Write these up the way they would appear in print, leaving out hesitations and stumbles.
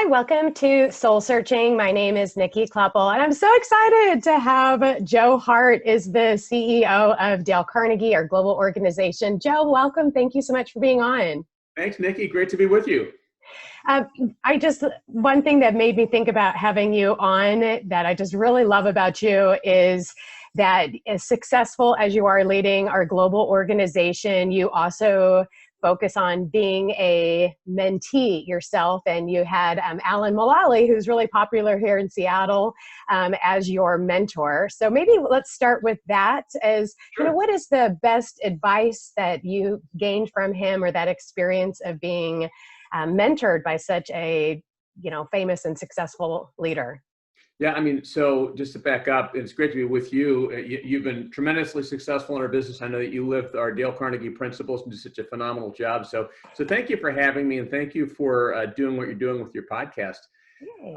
Hi, welcome to Soul Searching. My name is Nikki Kloppel, and I'm so excited to have Joe Hart is the CEO of Dale Carnegie, our global organization. Joe, welcome. Thank you so much for being on. Thanks, Nikki. Great to be with you. One thing that made me think about having you on that I just really love about you is that as successful as you are leading our global organization, you also focus on being a mentee yourself. And you had Alan Mullally, who's really popular here in Seattle, as your mentor. So maybe let's start with that as, Sure. what is the best advice that you gained from him or that experience of being mentored by such a, famous and successful leader? Yeah, so just to back up, it's great to be with you. You've been tremendously successful in our business. I know that you live our Dale Carnegie principles and do such a phenomenal job. So thank you for having me, and thank you for doing what you're doing with your podcast.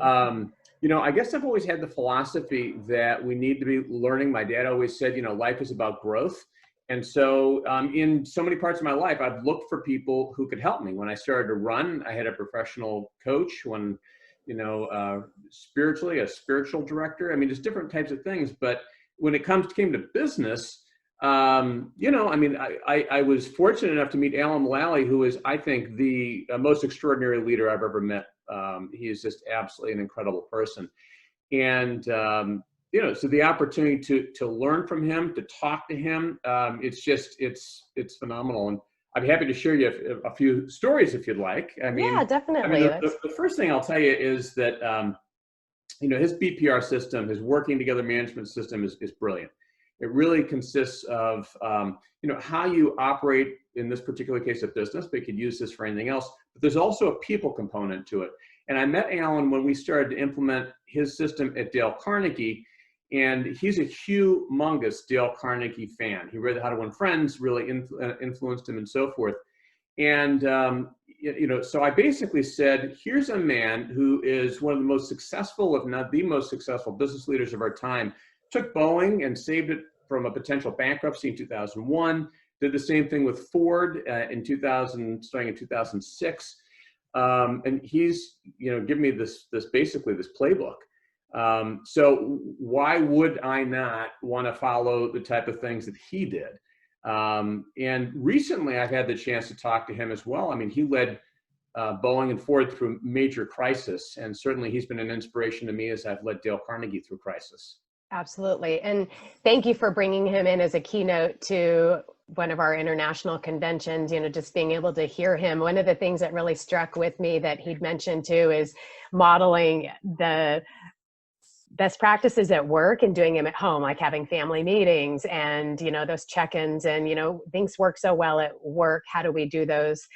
I guess I've always had the philosophy that we need to be learning. My dad always said, life is about growth. And so in so many parts of my life, I've looked for people who could help me. When I started to run, I had a professional coach. When spiritually, a spiritual director. There's different types of things, but when it came to business, I was fortunate enough to meet Alan Mullally, who is, I think, the most extraordinary leader I've ever met. He is just absolutely an incredible person. And, so the opportunity to learn from him, to talk to him, it's phenomenal. And I'd be happy to share you a few stories if you'd like. Yeah, definitely. The first thing I'll tell you is that, his BPR system, his working together management system is brilliant. It really consists of, how you operate in this particular case of business, but you could use this for anything else. But there's also a people component to it. And I met Alan when we started to implement his system at Dale Carnegie. And he's a humongous Dale Carnegie fan. He read How to Win Friends, really influenced him and so forth. And, so I basically said, here's a man who is one of the most successful, if not the most successful business leaders of our time, took Boeing and saved it from a potential bankruptcy in 2001, did the same thing with Ford starting in 2006. And he's, given me this playbook. So why would I not want to follow the type of things that he did? And recently I've had the chance to talk to him as well. He led Boeing and Ford through major crisis, and certainly he's been an inspiration to me as I've led Dale Carnegie through crisis. Absolutely. And thank you for bringing him in as a keynote to one of our international conventions, just being able to hear him. One of the things that really struck with me that he'd mentioned too is modeling the best practices at work and doing them at home, like having family meetings and, those check-ins and, things work so well at work. How do we do those,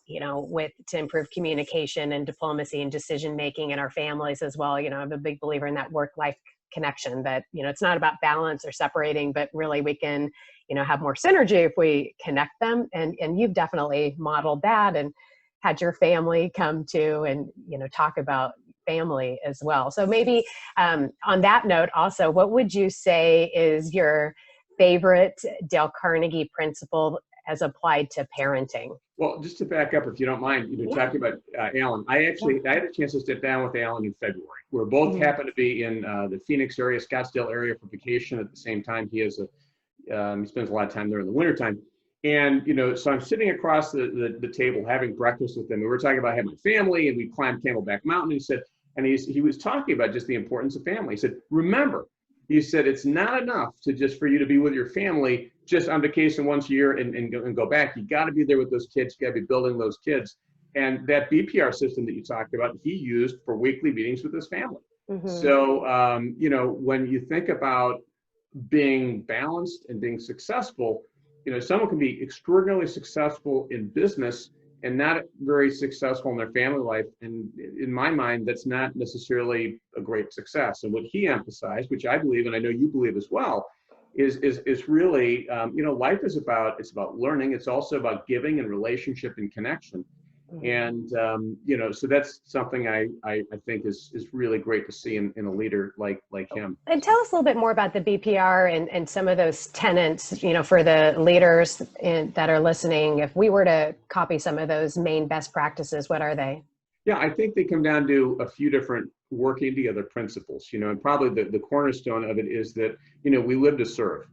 to improve communication and diplomacy and decision-making in our families as well? I'm a big believer in that work-life connection that, it's not about balance or separating, but really we can, have more synergy if we connect them. And you've definitely modeled that and had your family come to and, talk about family as well. So maybe on that note also, what would you say is your favorite Dale Carnegie principle as applied to parenting? Well, just to back up, if you don't mind, talking about Alan, I had a chance to sit down with Alan in February. We both happened to be in the Phoenix area, Scottsdale area for vacation at the same time. He spends a lot of time there in the wintertime. And, so I'm sitting across the table having breakfast with him. And we were talking about having a family, and we climbed Camelback Mountain. He was talking about just the importance of family. He said, remember, he said, it's not enough for you to be with your family just on vacation once a year and go back. You got to be there with those kids. You got to be building those kids. And that BPR system that you talked about, he used for weekly meetings with his family. Mm-hmm. So, when you think about being balanced and being successful, someone can be extraordinarily successful in business and not very successful in their family life. And in my mind, that's not necessarily a great success. And what he emphasized, which I believe, and I know you believe as well, is really, life is about learning. It's also about giving and relationship and connection. And, so that's something I think is really great to see in a leader like him. And tell us a little bit more about the BPR and some of those tenets, for the leaders that are listening. If we were to copy some of those main best practices, what are they? Yeah, I think they come down to a few different working together principles, and probably the cornerstone of it is that, we live to serve.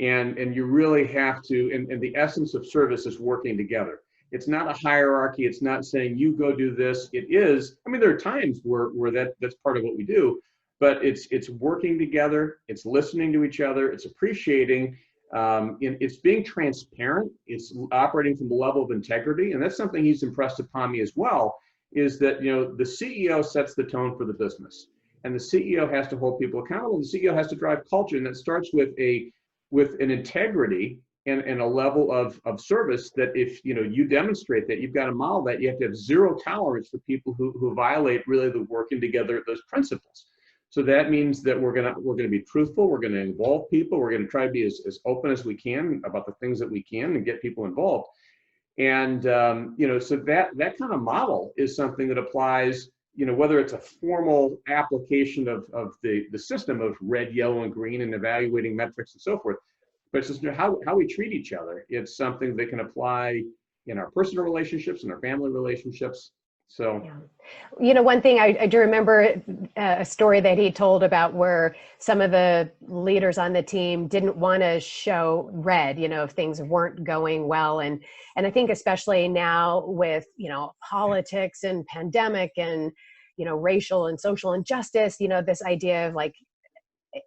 And you really have to, and the essence of service is working together. It's not a hierarchy. It's not saying you go do this. It is, I mean, there are times where that's part of what we do, but it's working together. It's listening to each other. It's appreciating. It's being transparent. It's operating from the level of integrity. And that's something he's impressed upon me as well, is that, the CEO sets the tone for the business. And the CEO has to hold people accountable. The CEO has to drive culture. And that starts with an integrity and a level of service that if you demonstrate that, you've got to model that, you have to have zero tolerance for people who violate really the working together, those principles. So that means that we're gonna be truthful, we're gonna involve people, we're gonna try to be as open as we can about the things that we can and get people involved. And so that kind of model is something that applies, whether it's a formal application of the system of red, yellow, and green and evaluating metrics and so forth, but it's just how we treat each other. It's something that can apply in our personal relationships and our family relationships. So, yeah. One thing I do remember a story that he told about where some of the leaders on the team didn't want to show red, if things weren't going well. And I think especially now with, politics and pandemic and, racial and social injustice, this idea of like,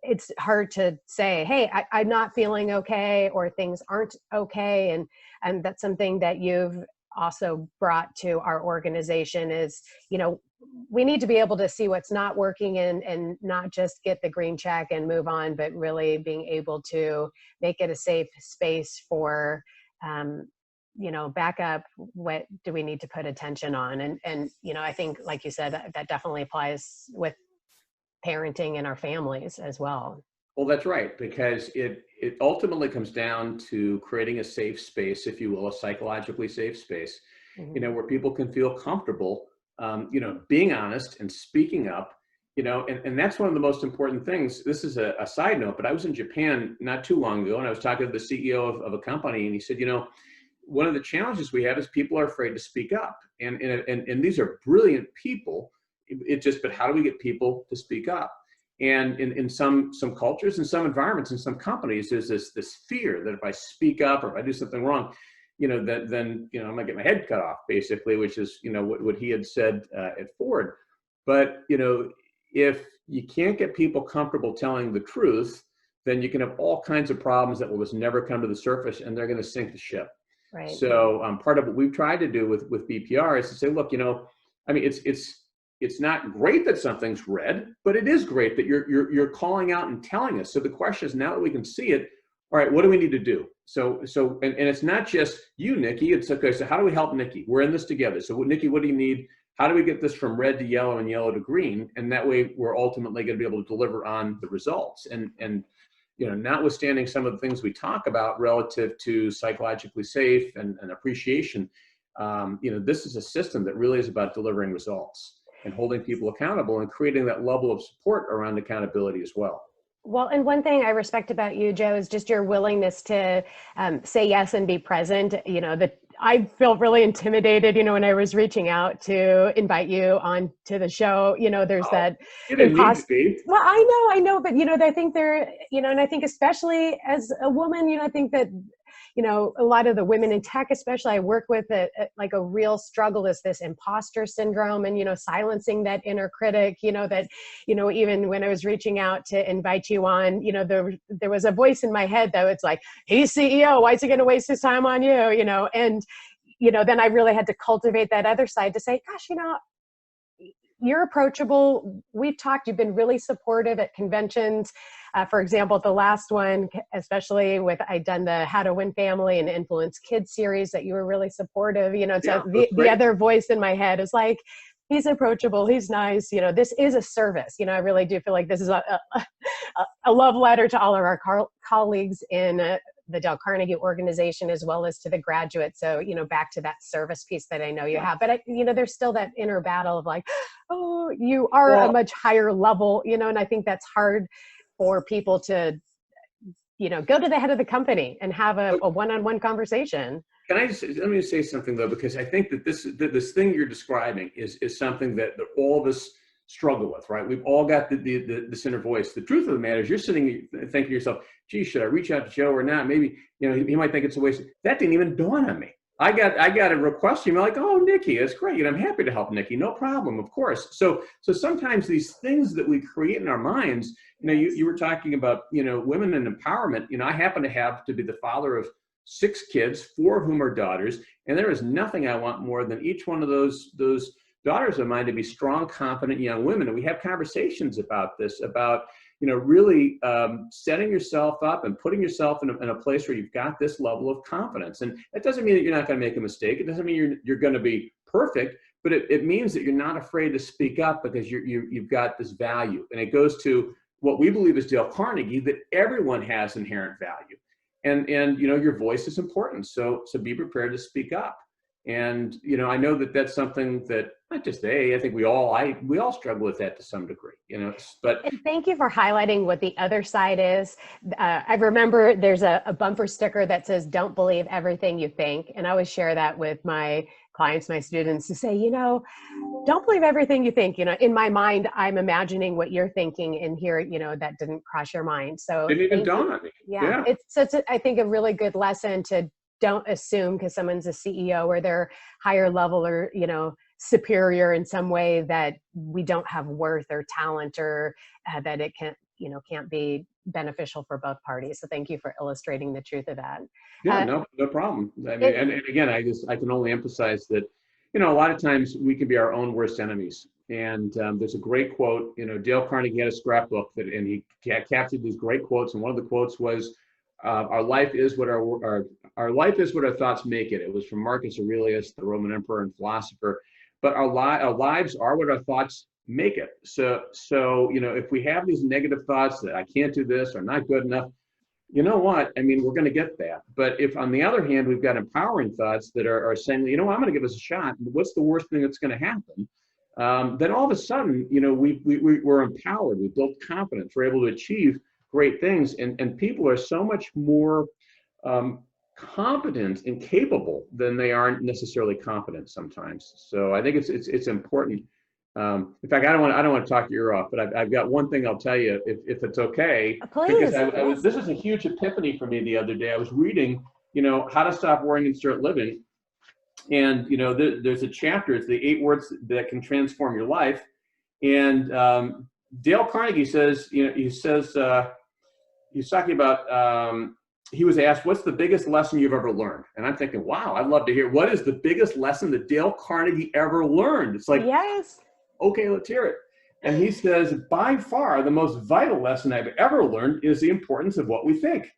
it's hard to say, hey, I'm not feeling okay, or things aren't okay. And that's something that you've also brought to our organization is, we need to be able to see what's not working and not just get the green check and move on, but really being able to make it a safe space for, back up, what do we need to put attention on? And I think, like you said, that definitely applies with parenting in our families as well. well, that's right, because it ultimately comes down to creating a safe space, if you will, a psychologically safe space, Mm-hmm. where people can feel comfortable, being honest and speaking up, and that's one of the most important things. This is a side note, but I was in Japan not too long ago, and I was talking to the CEO of a company, and he said, one of the challenges we have is people are afraid to speak up, and these are brilliant people. But how do we get people to speak up? And in some cultures, in some environments, in some companies, there's this fear that if I speak up or if I do something wrong, then I'm gonna get my head cut off, basically, which is what he had said at Ford. But if you can't get people comfortable telling the truth, then you can have all kinds of problems that will just never come to the surface, and they're going to sink the ship. Right. So part of what we've tried to do with BPR is to say, look, I mean, it's not great that something's red, but it is great that you're calling out and telling us. So the question is, now that we can see it, all right, what do we need to do? So and it's not just you, Nikki. It's okay. So how do we help Nikki? We're in this together. So Nikki, what do you need? How do we get this from red to yellow and yellow to green? And that way, we're ultimately going to be able to deliver on the results. And notwithstanding some of the things we talk about relative to psychologically safe and appreciation, this is a system that really is about delivering results and holding people accountable and creating that level of support around accountability as well. Well, and one thing I respect about you, Joe, is just your willingness to say yes and be present. I felt really intimidated, when I was reaching out to invite you on to the show. There's that You didn't need to be. Well, I know, but I think there, and I think especially as a woman, I think that a lot of the women in tech, especially I work with, like a real struggle is this imposter syndrome and, silencing that inner critic, that, even when I was reaching out to invite you on, there was a voice in my head that was like, he's CEO, why is he going to waste his time on you? And, then I really had to cultivate that other side to say, gosh, you're approachable. We've talked, you've been really supportive at conventions. For example, the last one, especially I'd done the How to Win Family and Influence Kids series, that you were really supportive, so the other voice in my head is like, he's approachable, he's nice, this is a service. I really do feel like this is a love letter to all of our colleagues in the Dale Carnegie organization, as well as to the graduates. So, back to that service piece that I know you have, but there's still that inner battle of like, oh, you are a much higher level, and I think that's hard for people to, go to the head of the company and have a one-on-one conversation. can I just, let me say something though, because I think that this thing you're describing is something that all of us struggle with, right? We've all got this inner voice. The truth of the matter is you're sitting thinking to yourself, gee, should I reach out to Joe or not? Maybe, he might think it's a waste. That didn't even dawn on me. I got a request from you, like, oh, Nikki, that's great. I'm happy to help Nikki. No problem, of course. So sometimes these things that we create in our minds, you were talking about, women and empowerment. I happen to be the father of 6 kids, 4 of whom are daughters. And there is nothing I want more than each one of those daughters of mine to be strong, confident young women. And we have conversations about this, about really setting yourself up and putting yourself in a place where you've got this level of confidence. And that doesn't mean that you're not going to make a mistake. It doesn't mean you're going to be perfect, but it means that you're not afraid to speak up because you've got this value. And it goes to what we believe is Dale Carnegie, that everyone has inherent value. And your voice is important. So be prepared to speak up. And, I know that that's something that not just I think we all struggle with that to some degree, but. And thank you for highlighting what the other side is. I remember there's a bumper sticker that says, don't believe everything you think. And I always share that with my clients, my students, to say, don't believe everything you think. In my mind, I'm imagining what you're thinking, and here, that didn't cross your mind. So didn't even dawn on me. Yeah. It's such I think a really good lesson to don't assume because someone's a CEO or they're higher level or, superior in some way that we don't have worth or talent or that it can't be beneficial for both parties. So thank you for illustrating the truth of that. Yeah, no problem. I mean, and again, I can only emphasize that, a lot of times we can be our own worst enemies. And there's a great quote, Dale Carnegie had a scrapbook and he captured these great quotes. And one of the quotes was, our life is what our life is what our thoughts make it. It was from Marcus Aurelius, the Roman emperor and philosopher. But our lives are what our thoughts make it. So if we have these negative thoughts that I can't do this or not good enough, you know what? I mean, we're going to get that. But if on the other hand, we've got empowering thoughts that are saying, I'm going to give this a shot. What's the worst thing that's going to happen? Then all of a sudden, we're empowered. We built confidence. We're able to achieve great things. And people are so much more competent and capable than they aren't necessarily confident sometimes. So I think it's important. In fact, I don't want to talk your ear off, but I've got one thing I'll tell you, if it's okay. Please. Because this is a huge epiphany for me the other day. I was reading, How to Stop Worrying and Start Living. And, there's a chapter, it's the 8 words that can transform your life. And Dale Carnegie says, he's talking about, he was asked, what's the biggest lesson you've ever learned? And I'm thinking, wow, I'd love to hear, what is the biggest lesson that Dale Carnegie ever learned? It's like, yes. Okay, let's hear it. And he says, by far, the most vital lesson I've ever learned is the importance of what we think.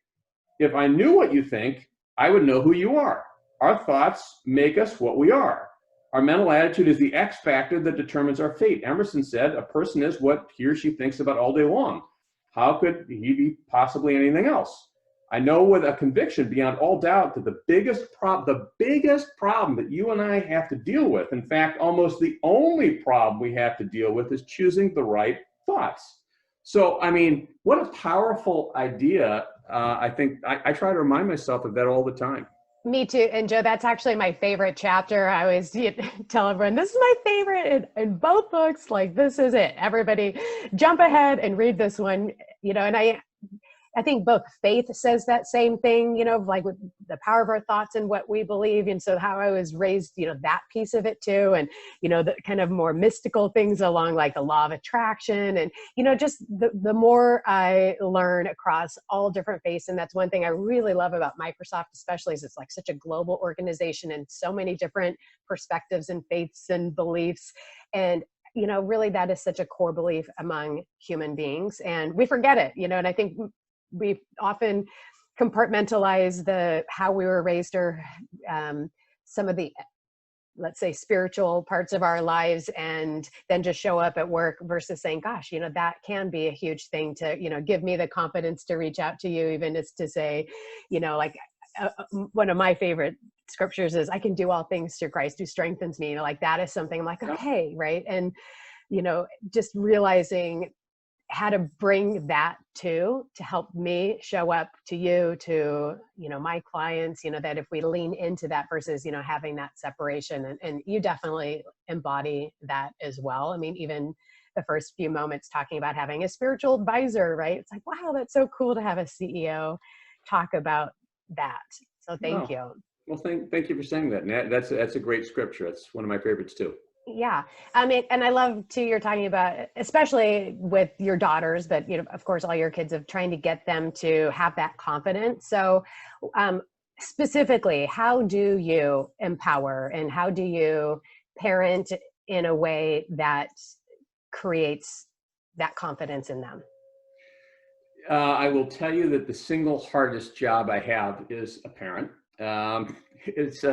If I knew what you think, I would know who you are. Our thoughts make us what we are. Our mental attitude is the X factor that determines our fate. Emerson said, a person is what he or she thinks about all day long. How could he be possibly anything else? I know with a conviction beyond all doubt that the biggest problem that you and I have to deal with, in fact, almost the only problem we have to deal with, is choosing the right thoughts. So, I mean, what a powerful idea. I think I try to remind myself of that all the time. Me too. And Joe, that's actually my favorite chapter. I always tell everyone, this is my favorite in both books. Like, this is it. Everybody jump ahead and read this one, and I think both faith says that same thing, like with the power of our thoughts and what we believe. And so how I was raised, that piece of it too. And, the kind of more mystical things along like the law of attraction and, just the more I learn across all different faiths. And that's one thing I really love about Microsoft, especially, is it's like such a global organization and so many different perspectives and faiths and beliefs. And really that is such a core belief among human beings, and we forget it, and I think we often compartmentalize how we were raised or some of the, let's say, spiritual parts of our lives, and then just show up at work versus saying, gosh, that can be a huge thing to, give me the confidence to reach out to you, even as to say, one of my favorite scriptures is, I can do all things through Christ who strengthens me. Like that is something I'm like, okay, right. And, just realizing how to bring that to help me show up to you, to, my clients, that if we lean into that versus, having that separation, and you definitely embody that as well. I mean, even the first few moments talking about having a spiritual advisor, right? It's like, wow, that's so cool to have a CEO talk about that. So thank you. Well, thank you for saying that. And that's a great scripture. It's one of my favorites too. Yeah. I mean, and I love too, you're talking about, especially with your daughters, but, of course, all your kids, of trying to get them to have that confidence. So specifically, how do you empower and how do you parent in a way that creates that confidence in them? I will tell you that the single hardest job I have is a parent. It's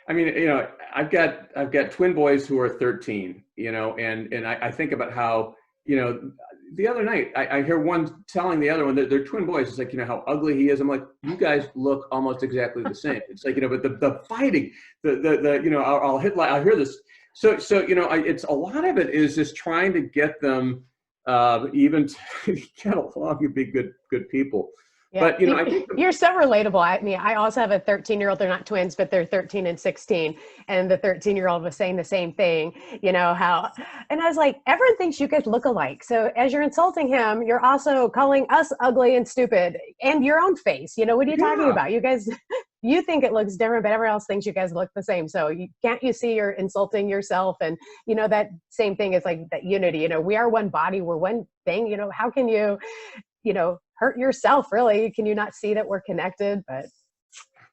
I mean, I've got twin boys who are 13, and I think about how, the other night I hear one telling the other one that they're twin boys. It's like, how ugly he is. I'm like, you guys look almost exactly the same. It's like, but the fighting, I'll hear this. So, it's a lot of it is just trying to get them even to get along and be good people. Yeah. But, I think you're so relatable. I mean, I also have a 13-year-old. They're not twins, but they're 13 and 16. And the 13-year-old was saying the same thing, and I was like, everyone thinks you guys look alike. So as you're insulting him, you're also calling us ugly and stupid and your own face. What are you talking about? You guys, you think it looks different, but everyone else thinks you guys look the same. So can't you see you're insulting yourself? And, that same thing is like that unity, we are one body, we're one thing, how can you, hurt yourself, really? Can you not see that we're connected? But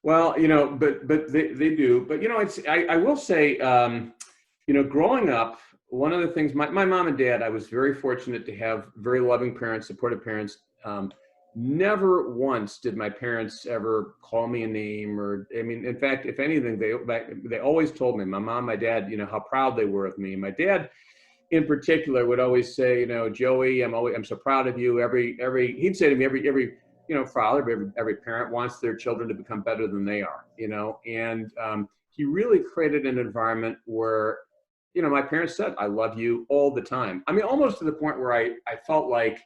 well, but they do. But I will say, growing up, one of the things, my mom and dad, I was very fortunate to have very loving parents, supportive parents. Never once did my parents ever call me a name, or in fact, if anything, they always told me, my mom, my dad, how proud they were of me. My dad, in particular, would always say, Joey, I'm so proud of you. He'd say to me, every father, every parent wants their children to become better than they are, and he really created an environment where, my parents said, I love you all the time. I mean, almost to the point where I felt like,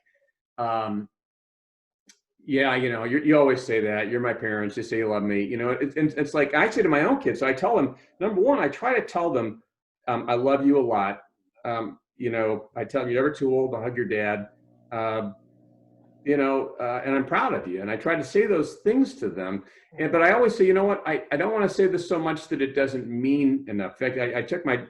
yeah, you always say that. You're my parents. You say you love me. It's like I say to my own kids. So I tell them, number one, I try to tell them, I love you a lot. I tell them you're never too old to hug your dad, and I'm proud of you. And I try to say those things to them. But I always say, what, I don't want to say this so much that it doesn't mean enough. In fact, I took my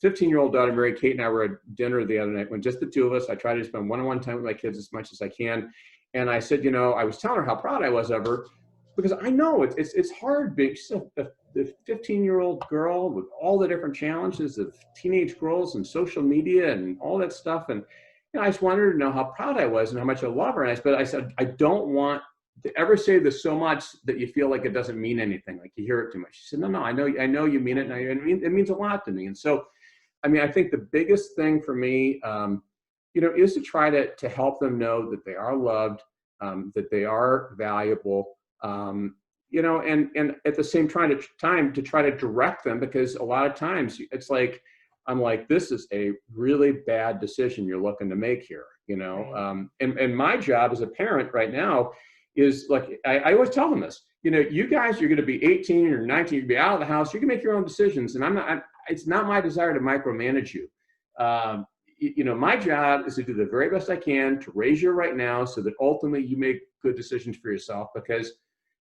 15-year-old daughter, Mary Kate, and I were at dinner the other night when just the two of us. I try to spend one-on-one time with my kids as much as I can. And I said, I was telling her how proud I was of her, because I know it's hard being the 15-year-old girl with all the different challenges of teenage girls and social media and all that stuff. And I just wanted her to know how proud I was and how much I love her. But I said, I don't want to ever say this so much that you feel like it doesn't mean anything, like you hear it too much. She said, no, I know you mean it, and it means a lot to me. And so, I think the biggest thing for me, is to try to help them know that they are loved, that they are valuable, and at the same time to try to direct them, because a lot of times it's like, I'm like, this is a really bad decision you're looking to make here, Right. And my job as a parent right now is, like, I always tell them this, you guys, you're going to be 18 or 19, you're going to be out of the house, you can make your own decisions. And it's not my desire to micromanage you. My job is to do the very best I can to raise you right now so that ultimately you make good decisions for yourself, because,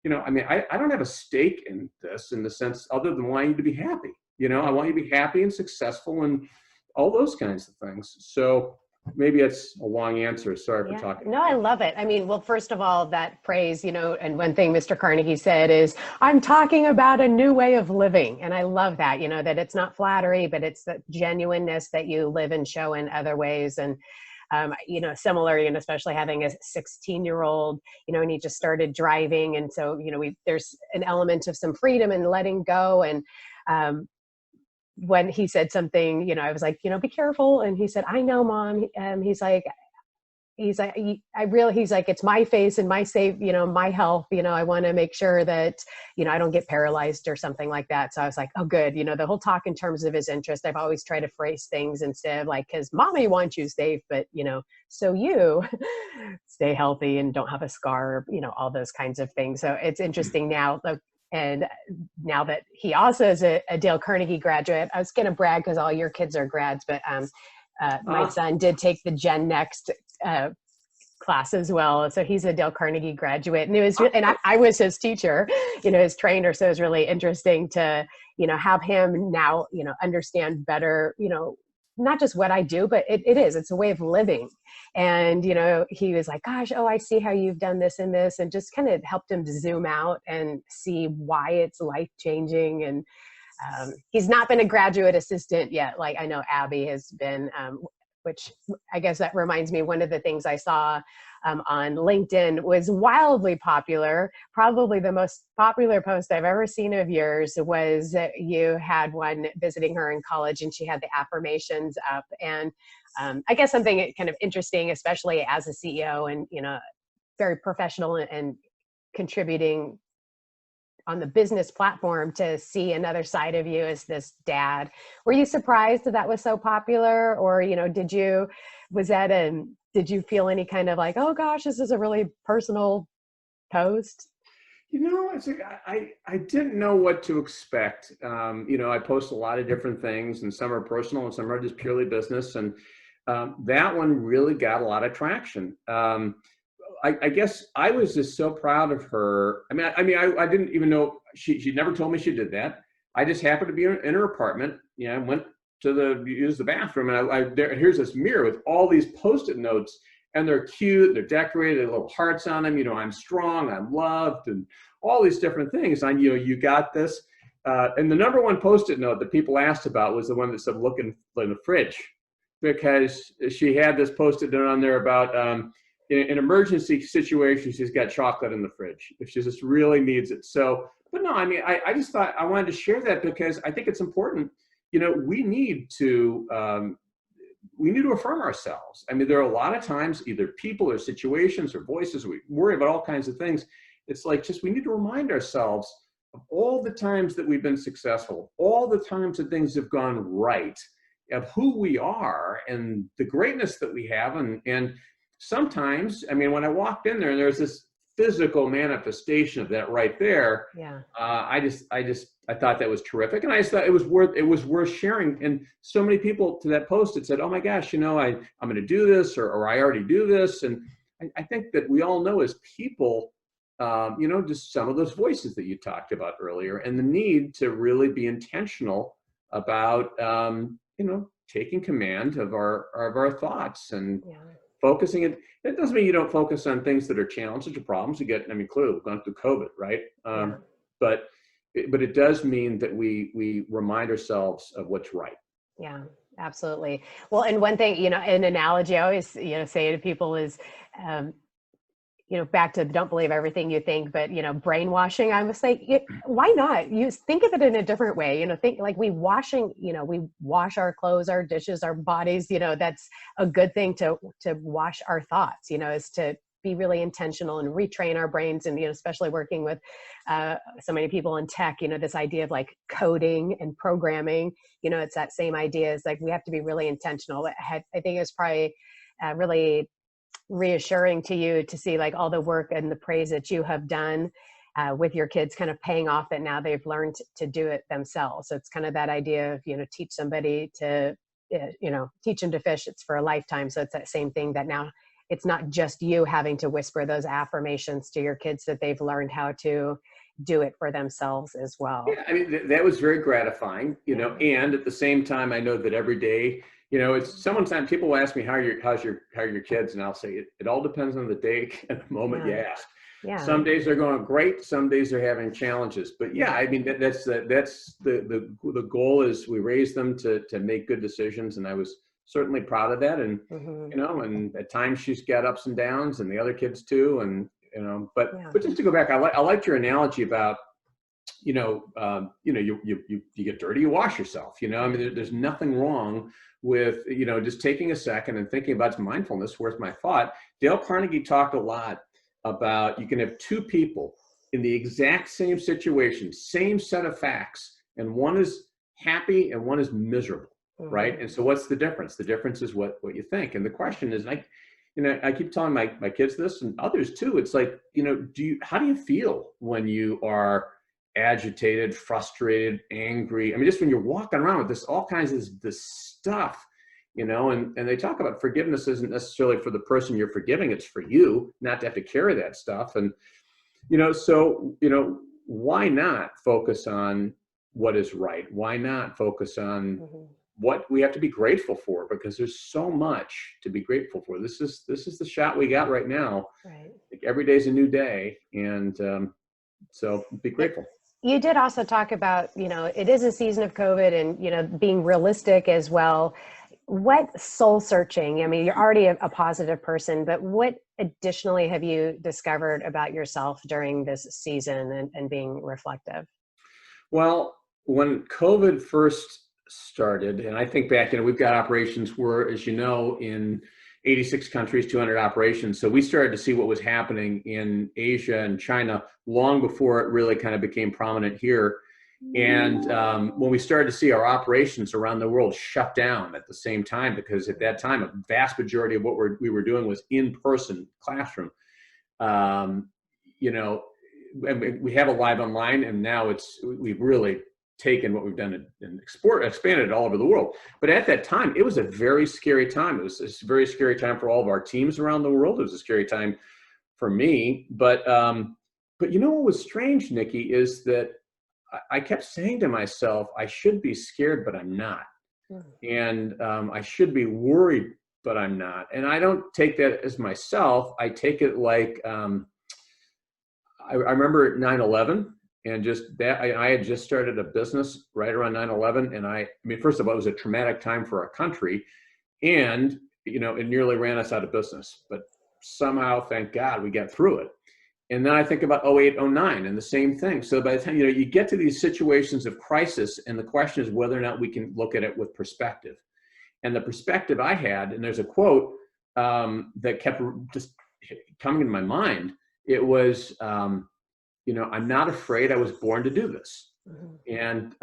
I don't have a stake in this in the sense other than wanting you to be happy. I want you to be happy and successful and all those kinds of things. So maybe it's a long answer. Sorry for talking. No, I love it. Well, first of all, that praise, and one thing Mr. Carnegie said is, I'm talking about a new way of living. And I love that, that it's not flattery, but it's the genuineness that you live and show in other ways. And, similar, especially having a 16-year-old, and he just started driving. And so, there's an element of some freedom and letting go. And, when he said something, I was like, be careful. And he said, I know, Mom. He's like, he's like, he's like, it's my face and my safe, my health, I want to make sure that, I don't get paralyzed or something like that. So I was like, oh, good. The whole talk in terms of his interest, I've always tried to phrase things instead of like, cause mommy wants you safe, but so you stay healthy and don't have a scar, all those kinds of things. So it's interesting now. And now that he also is a Dale Carnegie graduate, I was going to brag because all your kids are grads, but my son did take the Gen Next class as well. So he's a Dale Carnegie graduate, and I was his teacher, his trainer. So it was really interesting to, have him now, understand better, not just what I do, but it's a way of living. And, he was like, gosh, oh, I see how you've done this and this, and just kind of helped him to zoom out and see why it's life changing. And he's not been a graduate assistant yet. Like I know Abby has been, which I guess that reminds me, one of the things I saw on LinkedIn was wildly popular. Probably the most popular post I've ever seen of yours was that you had one visiting her in college and she had the affirmations up. And I guess something kind of interesting, especially as a CEO and, very professional and contributing on the business platform, to see another side of you as this dad. Were you surprised that was so popular? Or, did you feel any kind of like, oh gosh, this is a really personal post? It's like, I didn't know what to expect. I post a lot of different things, and some are personal and some are just purely business. And that one really got a lot of traction. I guess I was just so proud of her. I didn't even know she never told me she did that. I just happened to be in her apartment. Went to use the bathroom, and here's this mirror with all these Post-it notes, and they're cute. They're decorated, they have little hearts on them. I'm strong, I'm loved, and all these different things. And you got this. And the number one Post-it note that people asked about was the one that said, "Look in the fridge," because she had this Post-it note on there about. In an emergency situation, she's got chocolate in the fridge if she just really needs it. So, but no, I just thought I wanted to share that because I think it's important. We need to affirm ourselves. There are a lot of times either people or situations or voices, we worry about all kinds of things. It's like, we need to remind ourselves of all the times that we've been successful, all the times that things have gone right, of who we are and the greatness that we have. And sometimes, when I walked in there and there's this physical manifestation of that right there, yeah. I thought that was terrific, and I just thought it was worth sharing. And so many people to that post had said, "Oh my gosh, I'm going to do this," or "I already do this." And I think that we all know as people, just some of those voices that you talked about earlier, and the need to really be intentional about, taking command of our thoughts and. Yeah. Focusing it doesn't mean you don't focus on things that are challenges or problems. Clearly we've gone through COVID, right? Yeah. But it does mean that we remind ourselves of what's right. Yeah, absolutely. Well, and one thing, an analogy I always, say to people is, back to don't believe everything you think, but, brainwashing, I was like, why not? You think of it in a different way, think like we wash our clothes, our dishes, our bodies, that's a good thing to wash our thoughts, is to be really intentional and retrain our brains. And, especially working with so many people in tech, this idea of like coding and programming, it's that same idea. It's like, we have to be really intentional. I think it's probably really reassuring to you to see like all the work and the praise that you have done with your kids kind of paying off, that now they've learned to do it themselves. So it's kind of that idea of, teach somebody to, teach them to fish. It's for a lifetime. So it's that same thing, that now it's not just you having to whisper those affirmations to your kids, that they've learned how to do it for themselves as well. Yeah, that was very gratifying, and at the same time, I know that every day, it's sometimes people will ask me, how are your kids? And I'll say, it all depends on the day and the moment you ask. Yeah. Some days they're going great. Some days they're having challenges, but that's the goal is we raise them to make good decisions. And I was certainly proud of that. And, and at times she's got ups and downs, and the other kids too. And, but just to go back, I liked your analogy about, you get dirty, you wash yourself. I mean, there's nothing wrong with, just taking a second and thinking about mindfulness. Where's my thought? Dale Carnegie talked a lot about you can have two people in the exact same situation, same set of facts, and one is happy and one is miserable, right? And so what's the difference? The difference is what you think. And the question is, I keep telling my kids this and others too. It's like, how do you feel when you are agitated, frustrated, angry? I mean, just when you're walking around with this, all kinds of this stuff, and they talk about forgiveness isn't necessarily for the person you're forgiving. It's for you not to have to carry that stuff. And, why not focus on what is right? Why not focus on what we have to be grateful for? Because there's so much to be grateful for. This is the shot we got right now. Right. Like every day's a new day. And so be grateful. You did also talk about, it is a season of COVID and, being realistic as well. What soul searching? I mean, you're already a positive person, but what additionally have you discovered about yourself during this season and being reflective? Well, when COVID first started, and I think back, we've got operations, we're, as you know, in 86 countries, 200 operations. So we started to see what was happening in Asia and China long before it really kind of became prominent here. And when we started to see our operations around the world shut down at the same time, because at that time, a vast majority of what we were doing was in-person classroom. And we have a live online, and now we've really taken what we've done and expanded it all over the world. But at that time, it was a very scary time. It was a very scary time for all of our teams around the world. It was a scary time for me. But what was strange, Nikki, is that I kept saying to myself, I should be scared, but I'm not. And I should be worried, but I'm not. And I don't take that as myself. I take it like, I remember 9/11. And just that, I had just started a business right around 9/11. And I mean, first of all, it was a traumatic time for our country. And, it nearly ran us out of business. But somehow, thank God, we got through it. And then I think about 08, 09 and the same thing. So by the time, you get to these situations of crisis, and the question is whether or not we can look at it with perspective. And the perspective I had, and there's a quote that kept just coming into my mind. It was, I'm not afraid. I was born to do this. And,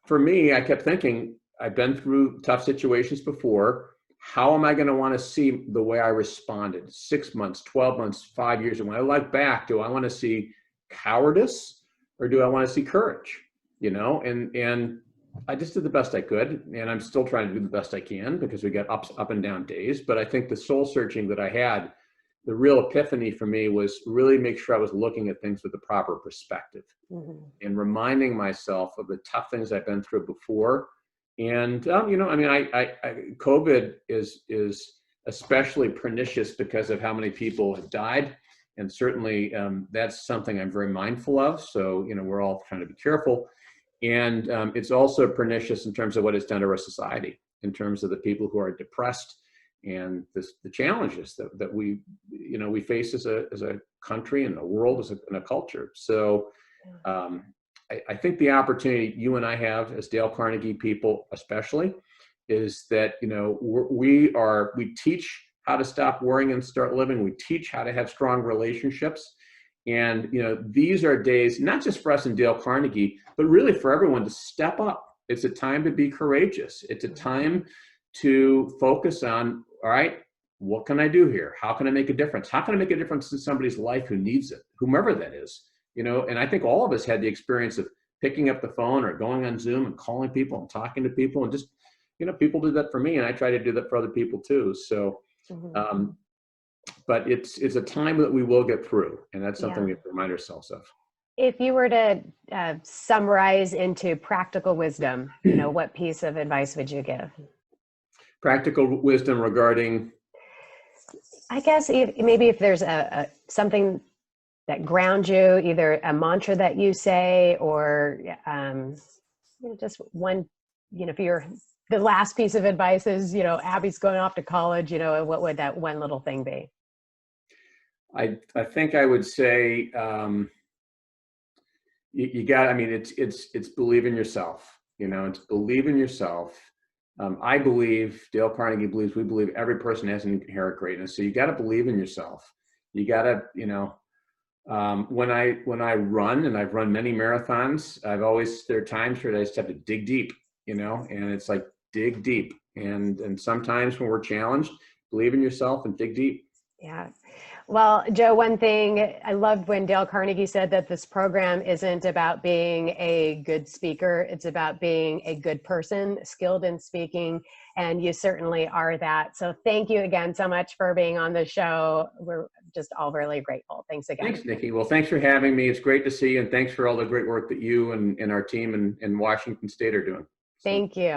for me, I kept thinking, I've been through tough situations before. How am I going to want to see the way I responded 6 months, 12 months, 5 years? And when I look back, do I want to see cowardice or do I want to see courage? And I just did the best I could. And I'm still trying to do the best I can because we got up and down days. But I think the soul searching that I had, the real epiphany for me was really make sure I was looking at things with the proper perspective and reminding myself of the tough things I've been through before. And, COVID is especially pernicious because of how many people have died. And certainly that's something I'm very mindful of. So, we're all trying to be careful. And it's also pernicious in terms of what it's done to our society, in terms of the people who are depressed and the challenges that we face as a country and a world and a culture. So I think the opportunity you and I have as Dale Carnegie people, especially, is that, we teach how to stop worrying and start living. We teach how to have strong relationships. And, these are days, not just for us in Dale Carnegie, but really for everyone to step up. It's a time to be courageous. It's a time to focus on, all right, what can I do here? How can I make a difference? How can I make a difference in somebody's life who needs it, whomever that is? And I think all of us had the experience of picking up the phone or going on Zoom and calling people and talking to people, and just, people did that for me, and I try to do that for other people too. So, but it's a time that we will get through, and that's something we have to remind ourselves of. If you were to summarize into practical wisdom, what piece of advice would you give? Practical wisdom regarding, I guess if there's something that grounds you, either a mantra that you say, or just one, if you're, the last piece of advice is, Abby's going off to college, what would that one little thing be? I think I would say, you got, I mean, it's believe in yourself, you know, it's believe in yourself. I believe, Dale Carnegie believes, we believe every person has an inherent greatness. So you got to believe in yourself. You got to, you know, when I run, and I've run many marathons, there are times where I just have to dig deep, you know, and it's like dig deep. And sometimes when we're challenged, believe in yourself and dig deep. Yeah. Well, Joe, one thing I loved when Dale Carnegie said that this program isn't about being a good speaker. It's about being a good person, skilled in speaking. And you certainly are that. So thank you again so much for being on the show. We're just all really grateful. Thanks again. Thanks, Nikki. Well, thanks for having me. It's great to see you. And thanks for all the great work that you and our team in Washington State are doing. So. Thank you.